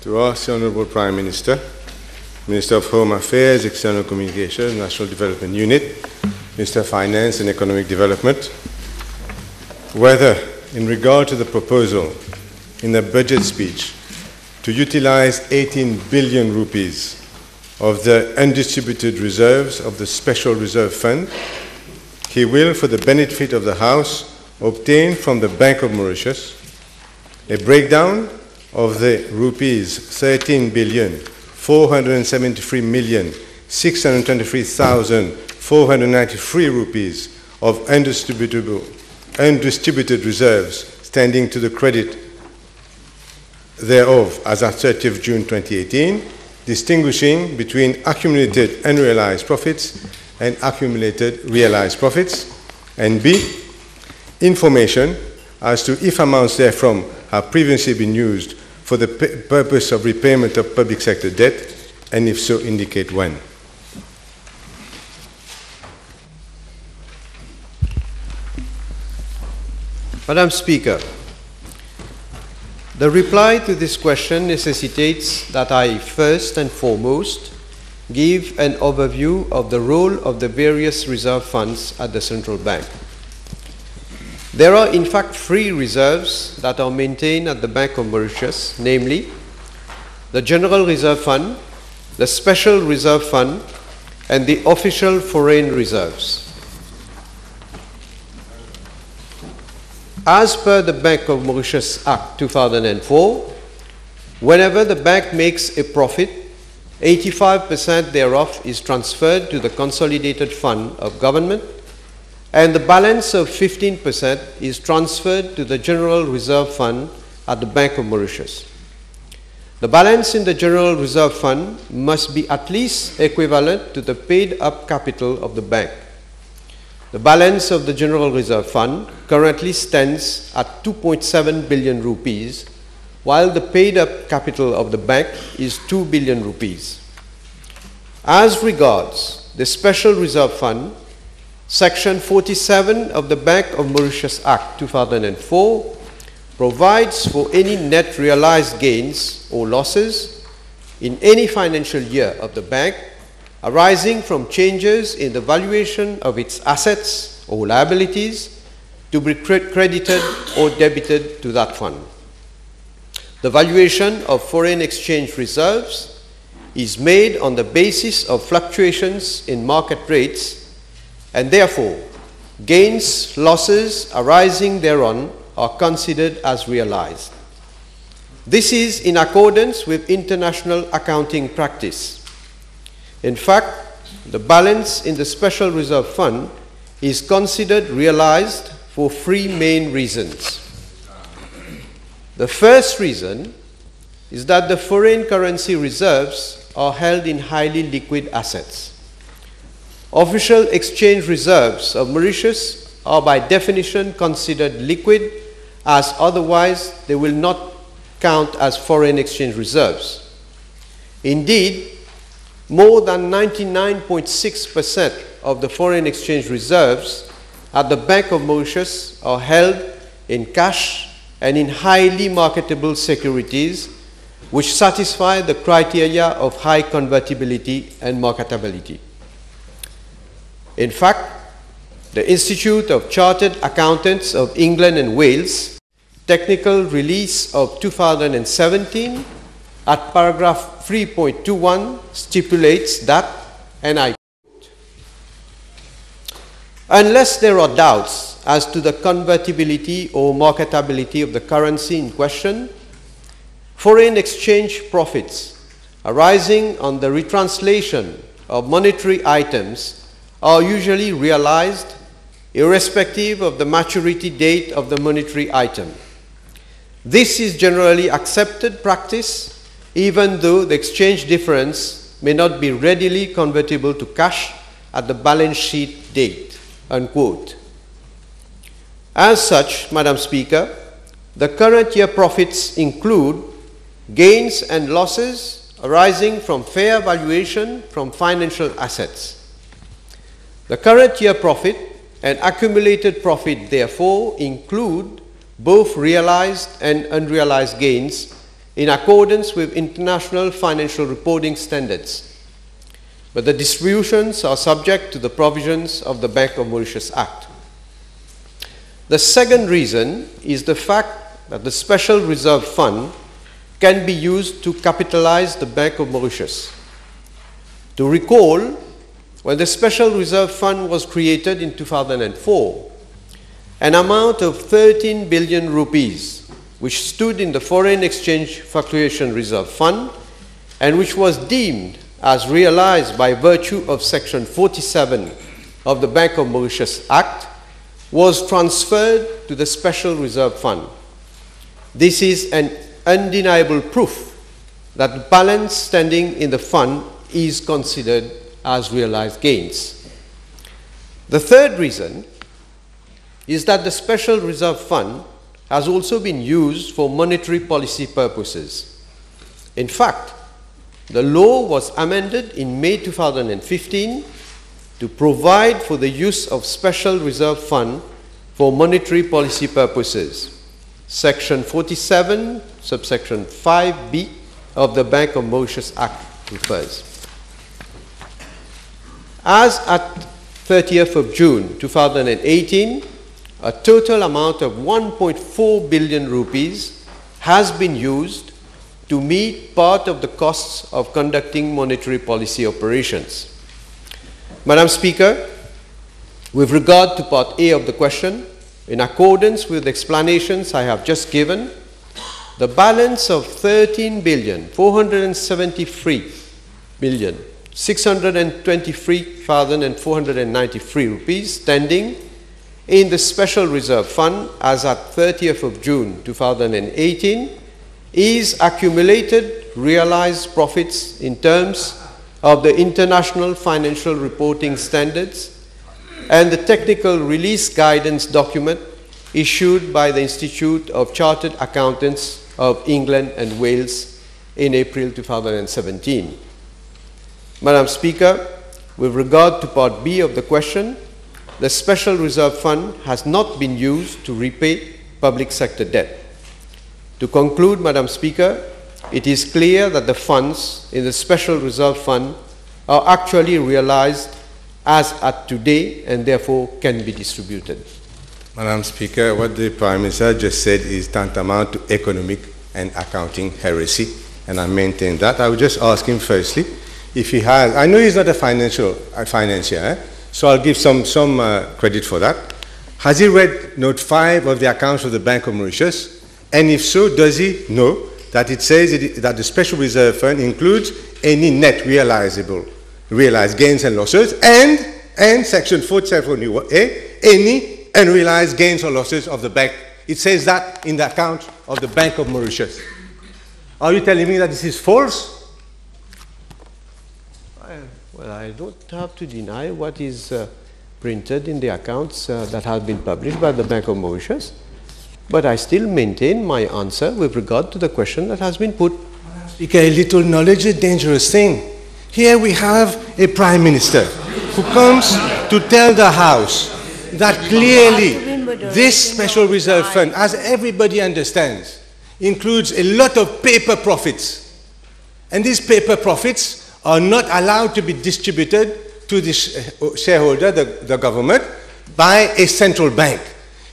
To us, the Honourable Prime Minister, Minister of Home Affairs, External Communications, National Development Unit, Minister of Finance and Economic Development, whether in regard to the proposal in the budget speech to utilize 18 billion rupees of the undistributed reserves of the Special Reserve Fund, he will, for the benefit of the House, obtain from the Bank of Mauritius a breakdown of the rupees 13,473,623,493 rupees of undistributed reserves standing to the credit thereof as at 30th June 2018, distinguishing between accumulated unrealized profits and accumulated realized profits, and B, information as to if amounts therefrom have previously been used for the purpose of repayment of public sector debt, and if so, indicate when. Madam Speaker, the reply to this question necessitates that I first and foremost give an overview of the role of the various reserve funds at the central bank. There are in fact three reserves that are maintained at the Bank of Mauritius, namely the General Reserve Fund, the Special Reserve Fund, and the official foreign reserves. As per the Bank of Mauritius Act 2004, whenever the bank makes a profit, 85% thereof is transferred to the consolidated fund of government, and the balance of 15% is transferred to the General Reserve Fund at the Bank of Mauritius. The balance in the General Reserve Fund must be at least equivalent to the paid-up capital of the bank. The balance of the General Reserve Fund currently stands at 2.7 billion rupees, while the paid-up capital of the bank is 2 billion rupees. As regards the Special Reserve Fund, Section 47 of the Bank of Mauritius Act 2004 provides for any net realized gains or losses in any financial year of the bank arising from changes in the valuation of its assets or liabilities to be credited or debited to that fund. The valuation of foreign exchange reserves is made on the basis of fluctuations in market rates, and therefore gains, losses arising thereon are considered as realized. This is in accordance with international accounting practice. In fact, the balance in the Special Reserve Fund is considered realized for three main reasons. The first reason is that the foreign currency reserves are held in highly liquid assets. Official exchange reserves of Mauritius are by definition considered liquid, as otherwise they will not count as foreign exchange reserves. Indeed, more than 99.6% of the foreign exchange reserves at the Bank of Mauritius are held in cash and in highly marketable securities, which satisfy the criteria of high convertibility and marketability. In fact, the Institute of Chartered Accountants of England and Wales technical release of 2017 at paragraph 3.21 stipulates that, and I quote, "Unless there are doubts as to the convertibility or marketability of the currency in question, foreign exchange profits arising on the retranslation of monetary items are usually realized irrespective of the maturity date of the monetary item. This is generally accepted practice, even though the exchange difference may not be readily convertible to cash at the balance sheet date," unquote. As such, Madam Speaker, the current year profits include gains and losses arising from fair valuation from financial assets. The current year profit and accumulated profit, therefore, include both realized and unrealized gains in accordance with international financial reporting standards, but the distributions are subject to the provisions of the Banque de Maurice Act. The second reason is the fact that the Special Reserve Fund can be used to capitalize the Banque de Maurice. To recall, when the Special Reserve Fund was created in 2004, an amount of 13 billion rupees, which stood in the Foreign Exchange Fluctuation Reserve Fund and which was deemed as realized by virtue of Section 47 of the Banque de Maurice Act, was transferred to the Special Reserve Fund. This is an undeniable proof that the balance standing in the fund is considered as realized gains. The third reason is that the Special Reserve Fund has also been used for monetary policy purposes. In fact, the law was amended in May 2015 to provide for the use of Special Reserve Fund for monetary policy purposes. Section 47, subsection 5b of the Banque de Maurice Act refers. As at 30th of June 2018, a total amount of 1.4 billion rupees has been used to meet part of the costs of conducting monetary policy operations. Madam Speaker, with regard to Part A of the question, in accordance with the explanations I have just given, the balance of 13,473,623,493 rupees standing in the Special Reserve Fund as at 30th of June 2018 is accumulated realized profits in terms of the International Financial Reporting Standards and the Technical Release Guidance document issued by the Institute of Chartered Accountants of England and Wales in April 2017. Madam Speaker, with regard to Part B of the question, the Special Reserve Fund has not been used to repay public sector debt. To conclude, Madam Speaker, it is clear that the funds in the Special Reserve Fund are actually realized as at today and therefore can be distributed. Madam Speaker, what the Prime Minister just said is tantamount to economic and accounting heresy, and I maintain that. I would just ask him firstly if he has, I know he's not a financier, so I'll give some credit for that. Has he read Note 5 of the accounts of the Banque de Maurice? And if so, does he know that it says that the Special Reserve Fund includes any net realized gains and losses, and Section 47A, any unrealized gains or losses of the bank. It says that in the account of the Banque of Mauritius. Are you telling me that this is false? Well, I don't have to deny what is printed in the accounts that have been published by the Banque of Mauritius, but I still maintain my answer with regard to the question that has been put. Speaker, a little knowledge is a dangerous thing. Here we have a Prime Minister who comes to tell the House that clearly this Special Reserve Fund, as everybody understands, includes a lot of paper profits. And these paper profits are not allowed to be distributed to the shareholder, the government, by a central bank.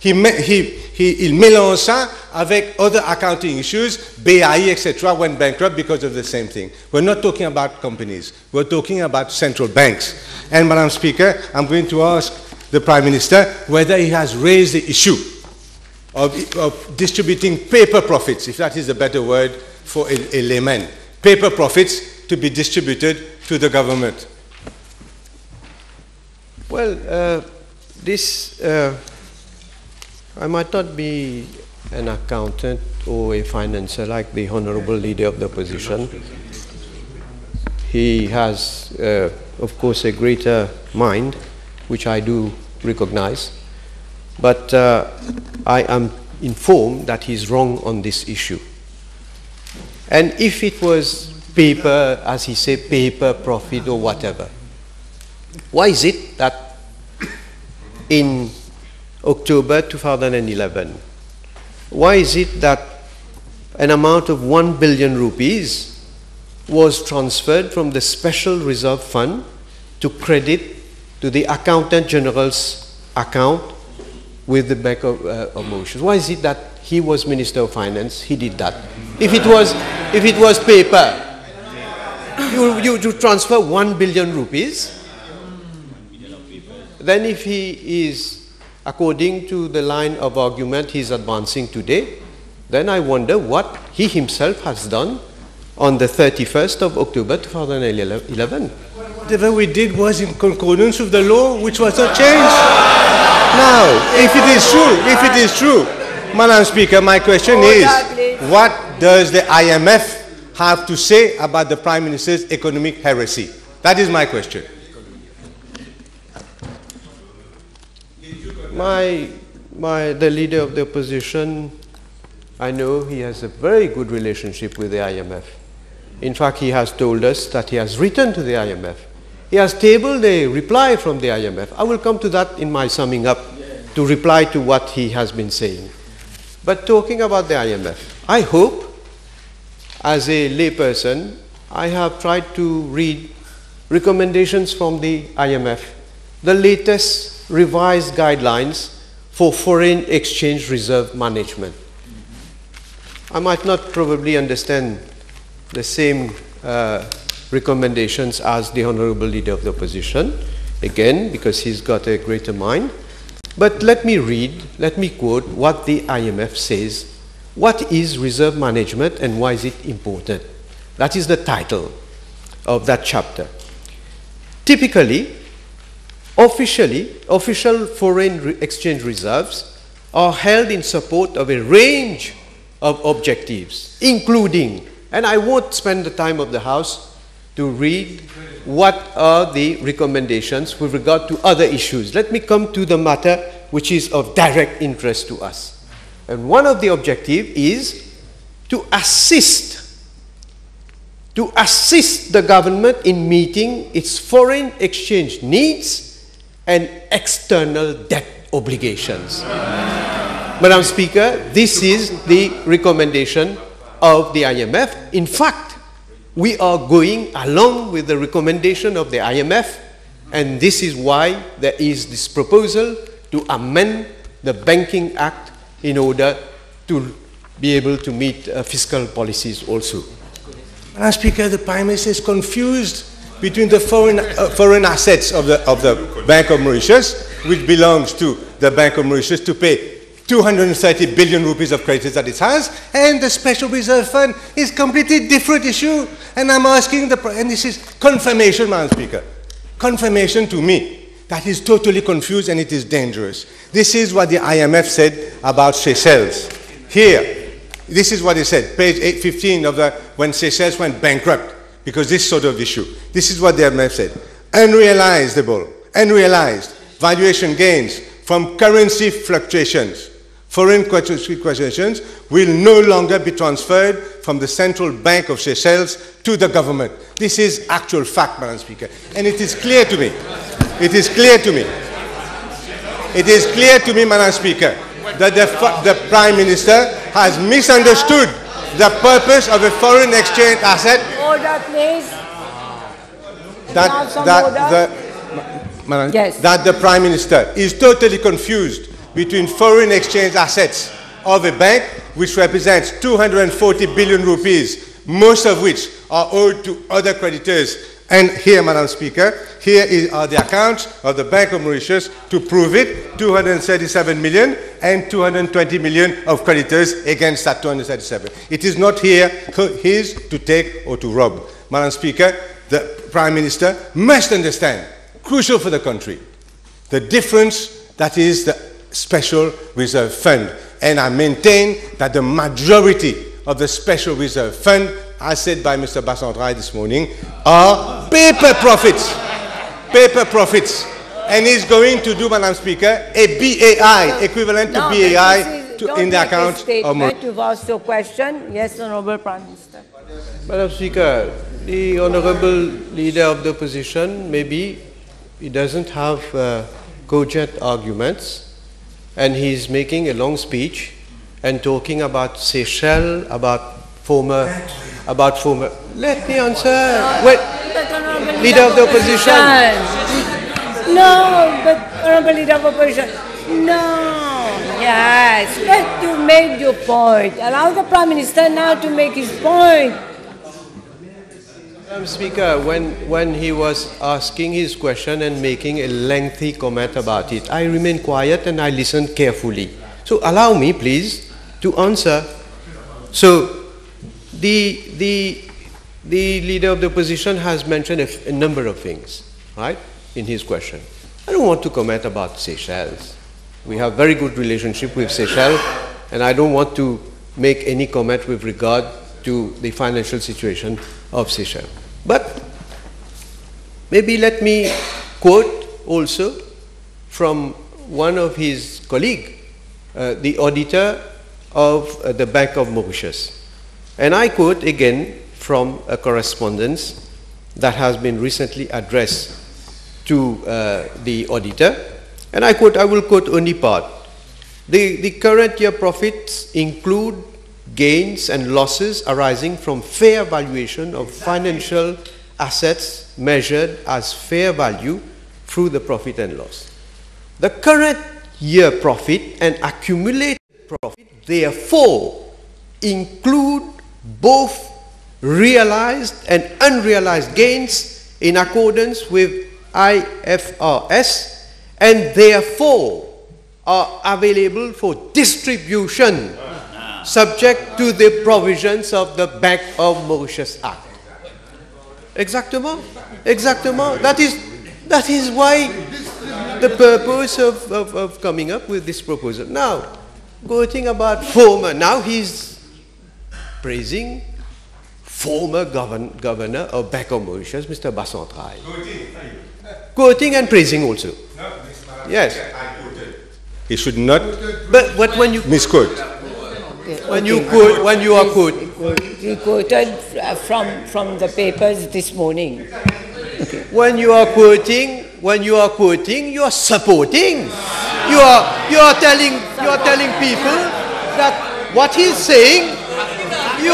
Il mélange ça avec other accounting issues, BAI, etc., went bankrupt because of the same thing. We're not talking about companies. We're talking about central banks. And, Madam Speaker, I'm going to ask the Prime Minister whether he has raised the issue of distributing paper profits, if that is a better word for a layman, paper profits to be distributed to the government. Well, I might not be an accountant or a financier like the Honorable Leader of the Opposition. He has, of course, a greater mind, which I do recognize, but I am informed that he's wrong on this issue. And if it was paper, as he said, paper profit or whatever, why is it that in October 2011, why is it that an amount of 1 billion rupees was transferred from the Special Reserve Fund to credit to the Accountant General's account with the Bank of Maurice. Why is it that he was Minister of Finance, he did that? If it was paper, you transfer 1 billion rupees, then if he is, according to the line of argument he is advancing today, then I wonder what he himself has done on the 31st of October 2011. Whatever we did was in concordance with the law, which was not changed. Now, if it is true, Madam Speaker, my question is, what does the IMF have to say about the Prime Minister's economic heresy? That is my question. The leader of the opposition, I know he has a very good relationship with the IMF. In fact, he has told us that he has written to the IMF. He has tabled a reply from the IMF. I will come to that in my summing up to reply to what he has been saying. But talking about the IMF, I hope, as a layperson, I have tried to read recommendations from the IMF, the latest revised guidelines for foreign exchange reserve management. I might not probably understand the same recommendations as the Honorable Leader of the Opposition, again, because he's got a greater mind. But let me quote what the IMF says. What is reserve management and why is it important? That is the title of that chapter. Typically, official foreign exchange reserves are held in support of a range of objectives, including, and I won't spend the time of the House to read what are the recommendations with regard to other issues. Let me come to the matter which is of direct interest to us. And one of the objectives is to assist the government in meeting its foreign exchange needs and external debt obligations. Madam Speaker, this is the recommendation of the IMF. In fact, we are going along with the recommendation of the IMF, and this is why there is this proposal to amend the Banking Act in order to be able to meet fiscal policies also. Madam Speaker, the Prime Minister is confused between the foreign assets of the Bank of Mauritius, which belongs to the Bank of Mauritius to pay 230 billion rupees of credits that it has, and the Special Reserve Fund is completely different issue. And I'm asking and this is confirmation, Madam Speaker, confirmation to me that is totally confused and it is dangerous. This is what the IMF said about Seychelles. Here, this is what it said, page 815 of when Seychelles went bankrupt, because this sort of issue. This is what the IMF said. Unrealized valuation gains from currency fluctuations, foreign currency fluctuations, will no longer be transferred from the Central Bank of Seychelles to the government. This is actual fact, Madam Speaker. And it is clear to me, Madam Speaker, that the Prime Minister has misunderstood the purpose of a foreign exchange asset. Order, please. That the Prime Minister is totally confused between foreign exchange assets of a bank, which represents 240 billion rupees, most of which are owed to other creditors. And here, Madam Speaker, here are the accounts of the Bank of Mauritius to prove it, 237 million and 220 million of creditors against that 237. It is not here his to take or to rob. Madam Speaker, the Prime Minister must understand, crucial for the country, the difference that is the Special Reserve Fund. And I maintain that the majority of the Special Reserve Fund, as said by Mr. Bassandrai this morning, are paper profits. And he's going to do, Madam Speaker, a BAI, equivalent to BAI in the account of Mauritius. You've asked your question. Yes, Honourable Prime Minister. Madam Speaker, the Honourable Leader of the Opposition, maybe he doesn't have cogent arguments, and he's making a long speech, and talking about Seychelles, about former, let me answer. Wait, leader of the opposition. No, but honorable leader of opposition. No, yes, let you make your point. Allow the Prime Minister now to make his point. Madam Speaker, when he was asking his question and making a lengthy comment about it, I remained quiet and I listened carefully. So allow me, please, to answer. So the leader of the opposition has mentioned a number of things, right, in his question. I don't want to comment about Seychelles. We have very good relationship with Seychelles, and I don't want to make any comment with regard to the financial situation of Seychelles. But maybe let me quote also from one of his colleagues, the auditor of the Bank of Maurice. And I quote again from a correspondence that has been recently addressed to the auditor. And I will quote only part. The current year profits include gains and losses arising from fair valuation of financial assets measured as fair value through the profit and loss. The current year profit and accumulated profit, therefore, include both realized and unrealized gains in accordance with IFRS, and therefore are available for distribution subject to the provisions of the Banque of Maurice Act. Exactement. Exactement. That is why the purpose of coming up with this proposal. Now, quoting about former, now he's praising former governor of Banque of Maurice, Mr. Bassantrai. Quoting and praising also. Yes. He should not but when you misquote. When you quote, when you are quoted. He quoted from the papers this morning. Okay. When you are quoting, you are supporting. You are telling people that what he's saying. You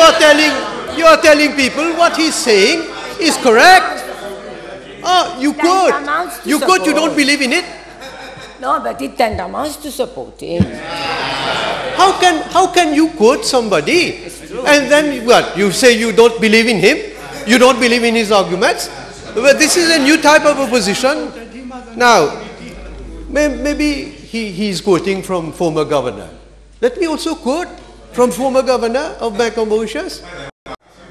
are telling people what he's saying is correct. Oh, you quote. You quote. You don't believe in it. No, but it tantamount to support him. How can you quote somebody and then what? You say you don't believe in him? You don't believe in his arguments? But this is a new type of opposition. Now, maybe he's quoting from former governor. Let me also quote from former governor of Banque of Maurice,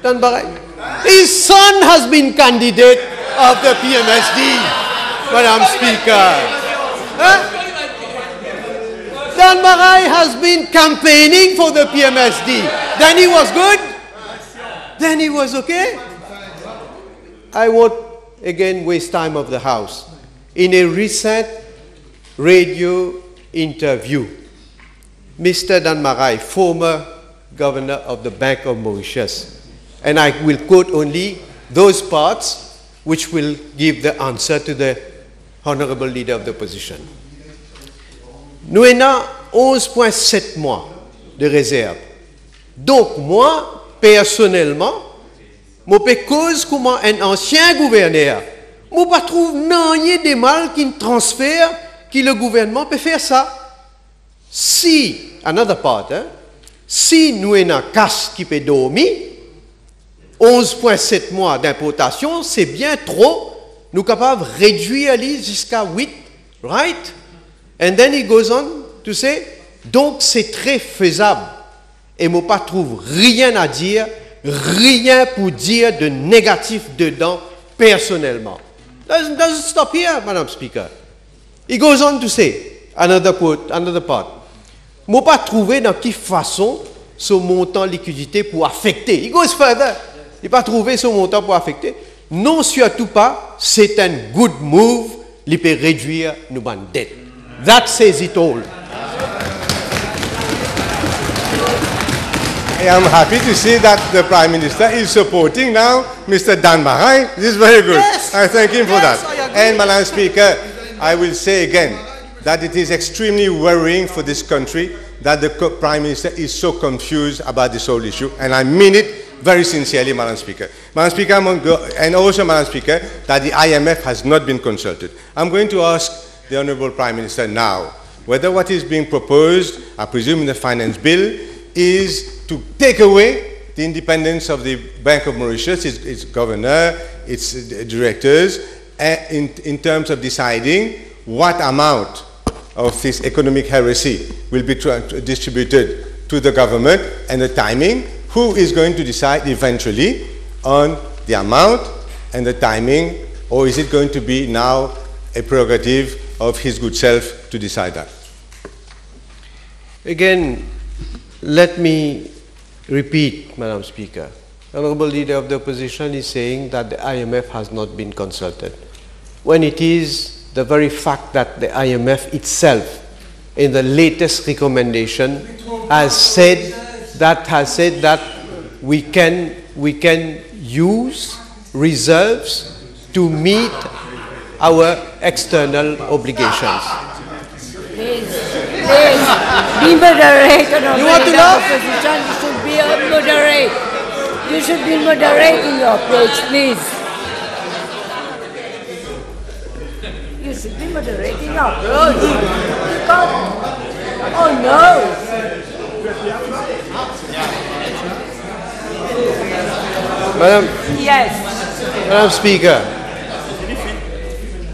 Dan Barai. His son has been candidate of the PMSD, Madam Speaker. Huh? Dan Barai has been campaigning for the PMSD. Then he was good? Then he was okay? I won't again waste time of the House. In a recent radio interview, Mr. Dan Barai, former governor of the Banque of Maurice, and I will quote only those parts which will give the answer to the Honorable Leader of the Opposition. Nous avons 11,7 mois de réserve. Donc moi, personnellement, je peux cause comment un ancien gouverneur, je ne trouve rien de mal qu'un transfert que le gouvernement peut faire ça. Si, another part, si nous avons un casse qui peut dormir, 11,7 mois d'importation, c'est bien trop. Nous sommes capables de réduire jusqu'à 8, right? And then he goes on to say, donc c'est très faisable. Et moi, pas trouve rien à dire, rien pour dire de négatif dedans, personnellement. Doesn't stop here, Madam Speaker. He goes on to say, another quote, another part. Moi, pas trouvé dans quelle façon ce montant liquidité pour affecter. He goes further. Il pas trouvé ce montant pour affecter. Non, surtout pas, c'est un good move, il peut réduire nos dettes. That says it all. I am happy to see that the Prime Minister is supporting now Mr. Dan Barai. This is very good. Yes. I thank him for Yes, that. I agree. And Madam Speaker, I will say again that it is extremely worrying for this country that the Prime Minister is so confused about this whole issue, and I mean it very sincerely, Madam Speaker. Madam Speaker, and also, Madam Speaker, that the IMF has not been consulted. I'm going to ask the Honourable Prime Minister now whether what is being proposed, I presume in the Finance Bill, is to take away the independence of the Bank of Mauritius, its governor, its directors, in terms of deciding what amount of this economic heresy will be distributed to the government, and the timing, who is going to decide eventually on the amount and the timing, or is it going to be now a prerogative of his good self to decide that? Again, let me repeat, Madam Speaker. The Honourable Leader of the Opposition is saying that the IMF has not been consulted, when it is the very fact that the IMF itself, in the latest recommendation, has said that we can use reserves to meet our external obligations. Please, be moderate. You want to laugh? Opposition should be moderate. You should be moderate in your approach, please. You should be moderate in your approach. Oh no! Madam Speaker,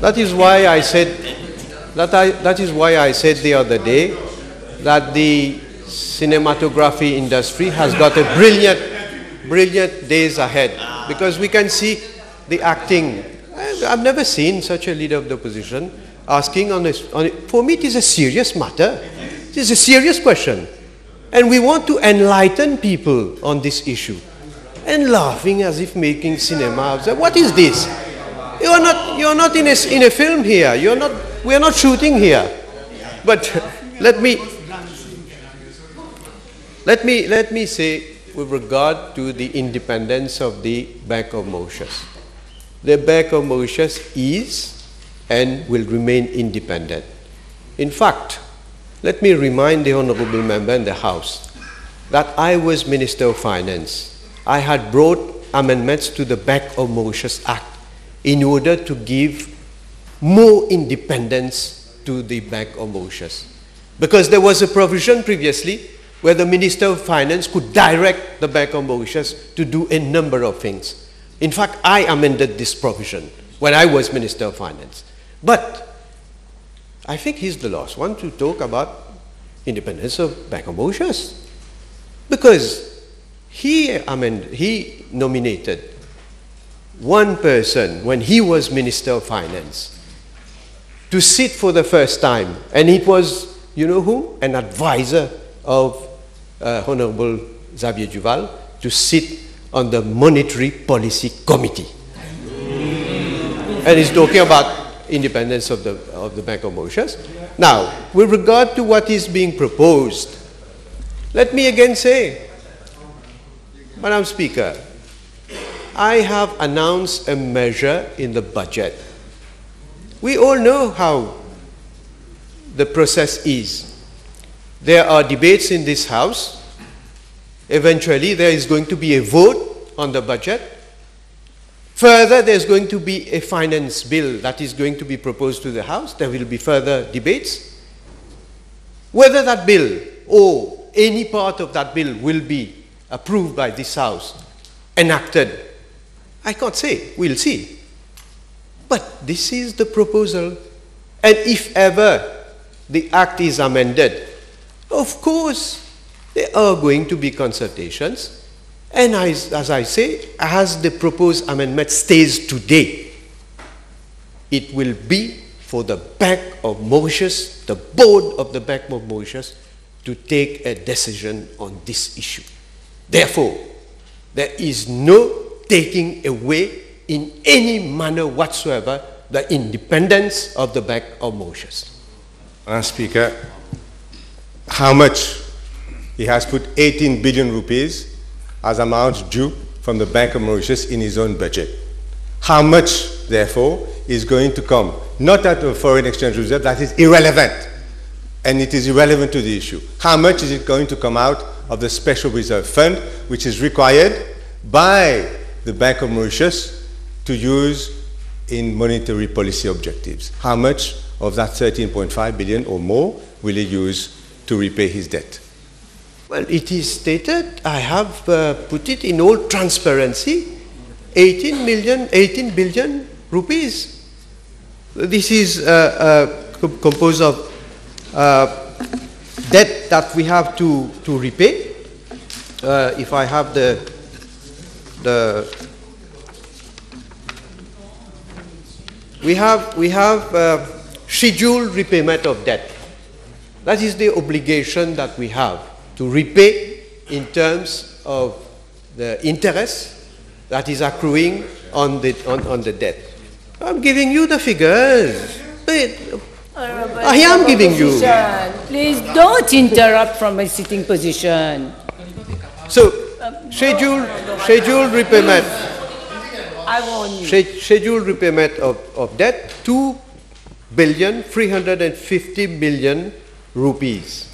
that is why I said the other day that the cinematography industry has got a brilliant days ahead, because we can see the acting. I've never seen such a leader of the opposition asking on it. For me, it is a serious matter. It is a serious question. And we want to enlighten people on this issue. And laughing as if making cinema. What is this? You are not in a film here. We are not shooting here. But let me say, with regard to the independence of the Bank of Mauritius. The Bank of Mauritius is and will remain independent. In fact, let me remind the Honourable Member in the House that I was Minister of Finance. I had brought amendments to the Bank of Mauritius Act in order to give more independence to the Bank of Mauritius. Because there was a provision previously where the Minister of Finance could direct the Bank of Mauritius to do a number of things. In fact, I amended this provision when I was Minister of Finance. But I think he's the last one to talk about independence of Bank of Mauritius. Because he nominated one person when he was Minister of Finance to sit for the first time. And it was, you know who? An advisor of Honorable Xavier Duval to sit on the Monetary Policy Committee. And he's talking about independence of the Bank of Mauritius. Now, with regard to what is being proposed, let me again say, Madam Speaker, I have announced a measure in the budget. We all know how the process is. There are debates in this House. Eventually, there is going to be a vote on the budget. Further, there's going to be a finance bill that is going to be proposed to the House. There will be further debates. Whether that bill or any part of that bill will be approved by this House, enacted, I can't say. We'll see. But this is the proposal. And if ever the Act is amended, of course, there are going to be consultations. And as I say, as the proposed amendment stays today, it will be for the Bank of Mauritius, the board of the Bank of Mauritius, to take a decision on this issue. Therefore, there is no taking away in any manner whatsoever the independence of the Bank of Mauritius. Madam Speaker, how much? He has put 18 billion rupees as amount due from the Bank of Mauritius in his own budget. How much, therefore, is going to come? Not out of foreign exchange reserve, that is irrelevant. and it is irrelevant to the issue. How much is it going to come out of the special reserve fund, which is required by the Bank of Mauritius to use in monetary policy objectives? How much of that 13.5 billion or more will he use to repay his debt? Well, it is stated, I have put it in all transparency, 18 billion rupees. This is composed of debt that we have to repay. If I have we have scheduled repayment of debt. That is the obligation that we have to repay in terms of the interest that is accruing on the debt. I'm giving you the figures. I am giving you. Please don't interrupt from my sitting position. So, scheduled repayment. I warn you. Scheduled repayment of debt, 2,350 million rupees.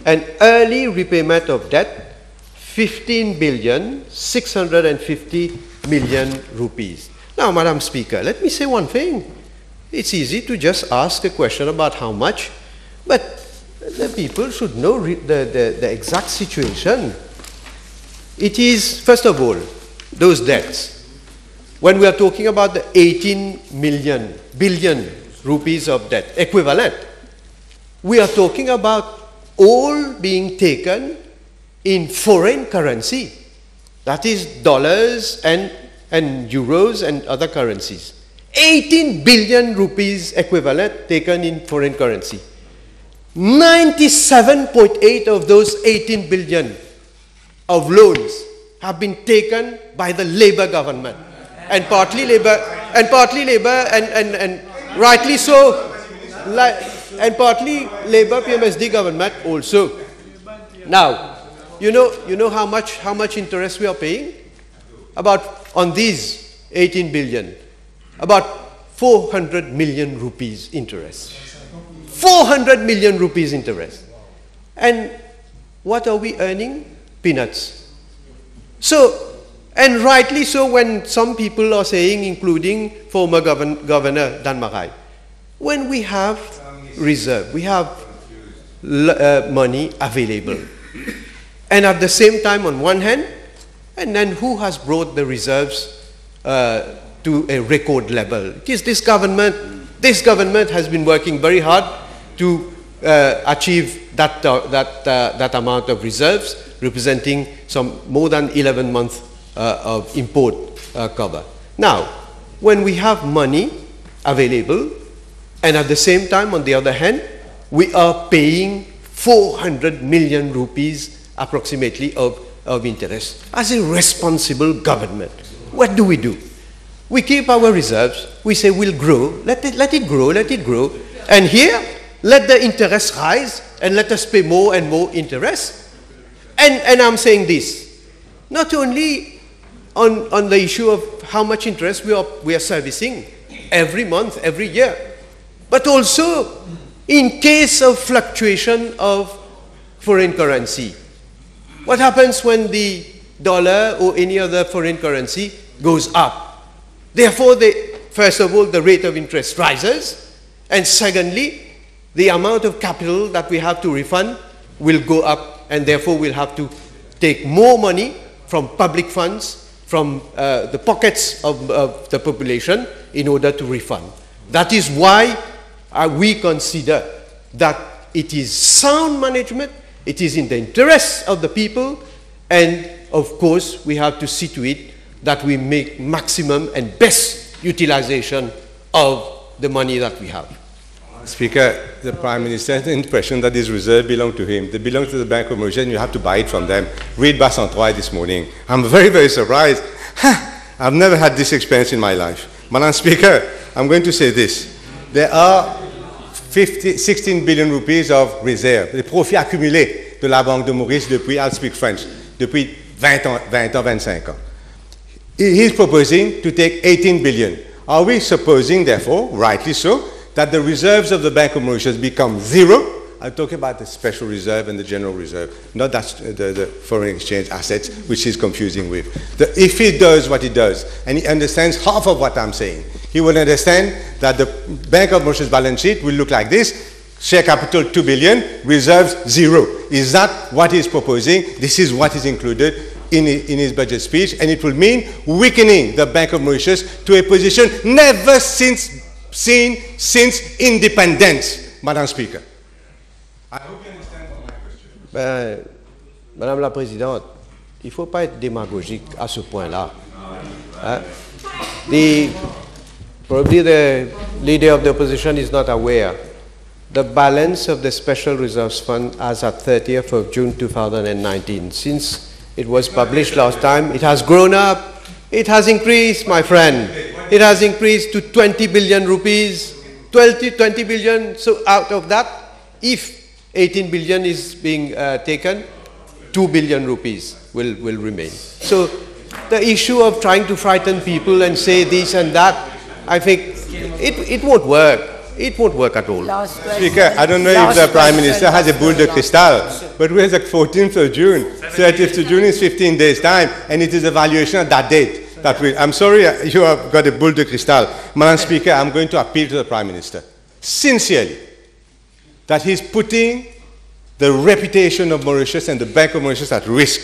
And early repayment of debt, 15,650 million rupees. Now, Madam Speaker, let me say one thing. It's easy to just ask a question about how much, but the people should know the exact situation. It is, first of all, those debts. When we are talking about the 18 billion rupees of debt equivalent, we are talking about all being taken in foreign currency. That is dollars and euros and other currencies. 18 billion rupees equivalent taken in foreign currency. 97.8 of those 18 billion of loans have been taken by the Labour government. And partly Labour and rightly so, and partly Labour PMSD government also. Now, you know how much interest we are paying? On these 18 billion, about 400 million rupees interest. 400 million rupees interest. And what are we earning? Peanuts. So, and rightly so, when some people are saying, including former Governor Dan Marai, when we have reserve, we have money available. And at the same time, on one hand, and then who has brought the reserves to a record level? It is this government. This government has been working very hard to achieve that amount of reserves, representing some more than 11 months of import cover. Now, when we have money available, and at the same time, on the other hand, we are paying 400 million rupees approximately of interest. As a responsible government, what do? We keep our reserves, we say we'll grow, let it grow, and here, let the interest rise, and let us pay more and more interest. And I'm saying this, not only on the issue of how much interest we are servicing every month, every year, but also in case of fluctuation of foreign currency. What happens when the dollar or any other foreign currency goes up? Therefore, first of all, the rate of interest rises, and secondly, the amount of capital that we have to refund will go up, and therefore we'll have to take more money from public funds, from the pockets of the population in order to refund. That is why we consider that it is sound management, it is in the interests of the people, and of course we have to see to it that we make maximum and best utilization of the money that we have. Speaker, the Prime Minister has the impression that these reserves belong to him. They belong to the Bank of Maurice, and you have to buy it from them. Read Bassantroy this morning. I'm very, very surprised. I've never had this experience in my life. Madam Speaker, I'm going to say this. There are 16 billion rupees of reserves, des profits accumulés de la Banque de Maurice depuis, I'll speak French, depuis 20 ans, 25 ans. He's proposing to take 18 billion. Are we supposing, therefore, rightly so, that the reserves of the Bank of Mauritius become zero I'm talking about the special reserve and the general reserve, not that, the foreign exchange assets, which he's confusing with. If he does what he does, and he understands half of what I'm saying, he will understand that the Bank of Mauritius balance sheet will look like this: share capital 2 billion, reserves 0. Is that what he's proposing? This is what is included in his budget speech, and it will mean weakening the Bank of Mauritius to a position never seen since independence, Madam Speaker. I hope you understand my question. Madame la Présidente, il ne faut pas être démagogique à ce point-là. Probably the leader of the opposition is not aware. The balance of the Special Reserves Fund as at 30th of June 2019, since it was published last time, it has grown up, it has increased, my friend. It has increased to 20 billion rupees, 20 billion, so out of that, if 18 billion is being taken, 2 billion rupees will remain. So the issue of trying to frighten people and say this and that, I think it won't work. It won't work at all. Speaker, I don't know if the Prime Minister has a boule de cristal, but we're at 14th of June. 30th of June is 15 days' time, and it is a valuation at that date. I'm sorry you have got a boule de cristal. Madam Speaker, I'm going to appeal to the Prime Minister, sincerely, that he's putting the reputation of Mauritius and the Bank of Mauritius at risk.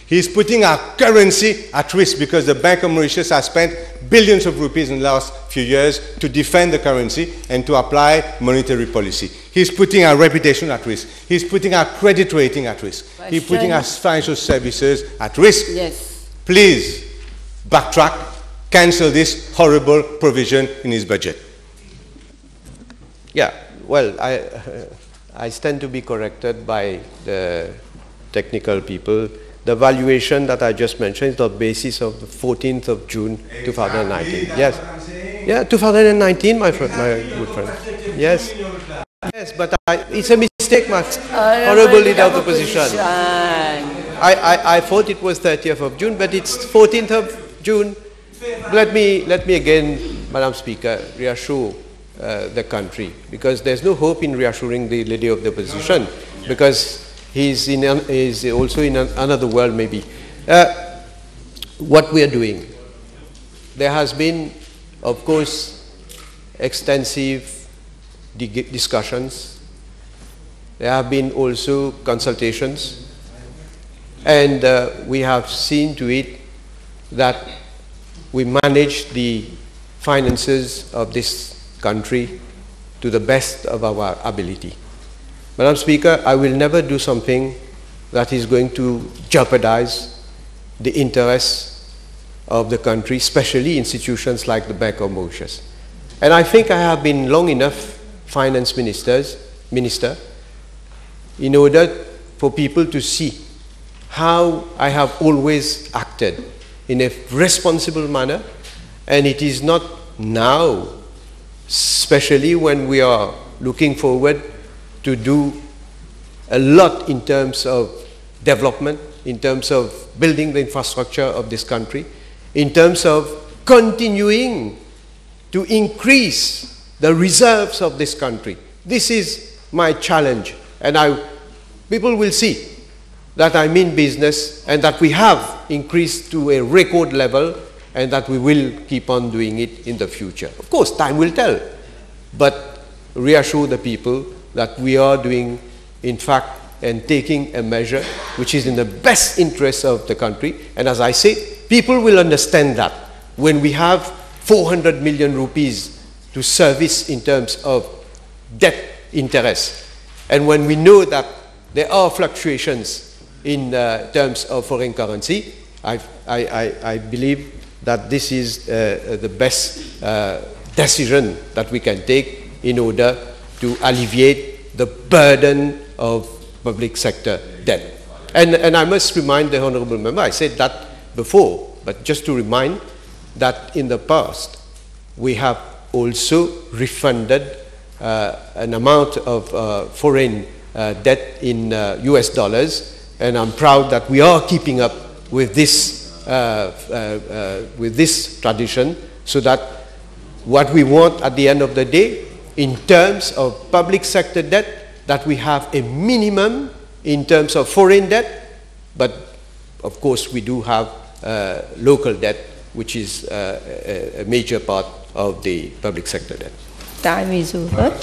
He's putting our currency at risk because the Bank of Mauritius has spent billions of rupees in the last few years to defend the currency and to apply monetary policy. He's putting our reputation at risk. He's putting our credit rating at risk. He's putting our financial services at risk. Yes. Please backtrack, cancel this horrible provision in his budget. Yeah, well, I stand to be corrected by the technical people. The valuation that I just mentioned is the basis of the 14th of June 2019. Yes. Yeah, 2019, my good friend. Yes. Yes, but it's a mistake, my honorable leader of the opposition. I thought it was 30th of June, but it's 14th of June. Let me again, Madam Speaker, reassure the country, because there's no hope in reassuring the leader of the opposition, because he's also in another world maybe. What we are doing, there has been, of course, extensive discussions. There have been also consultations, and we have seen to it that we manage the finances of this country to the best of our ability. Madam Speaker, I will never do something that is going to jeopardize the interests of the country, especially institutions like the Bank of Mauritius. And I think I have been long enough finance minister in order for people to see how I have always acted in a responsible manner, and it is not now, especially when we are looking forward to do a lot in terms of development, in terms of building the infrastructure of this country, in terms of continuing to increase the reserves of this country. This is my challenge, and people will see that I mean business and that we have increased to a record level and that we will keep on doing it in the future. Of course, time will tell, but reassure the people that we are doing, in fact, and taking a measure which is in the best interest of the country. And as I say, people will understand that when we have 400 million rupees to service in terms of debt interest, and when we know that there are fluctuations in terms of foreign currency, I believe that this is the best decision that we can take in order to alleviate the burden of public sector debt. And I must remind the honourable member, I said that before, but just to remind that in the past we have also refunded an amount of foreign debt in US dollars, and I'm proud that we are keeping up with this tradition, so that what we want at the end of the day in terms of public sector debt that we have a minimum in terms of foreign debt, but of course we do have local debt, which is a major part of the public sector debt. Time is over.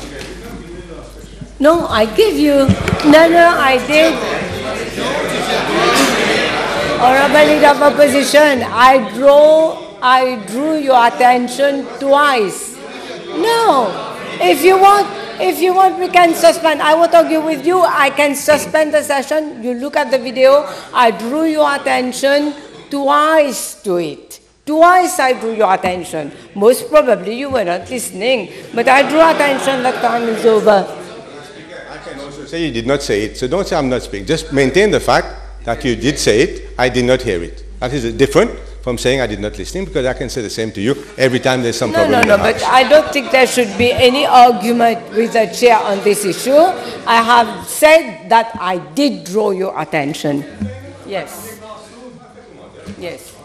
No, I give you. No, I did. Honorable Leader of Opposition, I drew your attention twice. No, if you want, we can suspend. I won't argue with you. I can suspend the session. You look at the video. I drew your attention twice to it. Twice I drew your attention. Most probably you were not listening, but I drew attention. The time is over. I can also say you did not say it, so don't say I'm not speaking. Just maintain the fact that you did say it, I did not hear it. That is different from saying I did not listen, because I can say the same to you every time there's some problem in the House. But I don't think there should be any argument with the chair on this issue. I have said that I did draw your attention. Yes. Yes.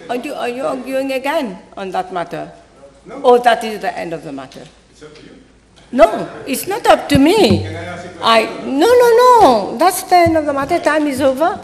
Are you arguing again on that matter? No. Or that is the end of the matter? It's up to you. No, it's not up to me. No. That's the end of the matter. Time is over.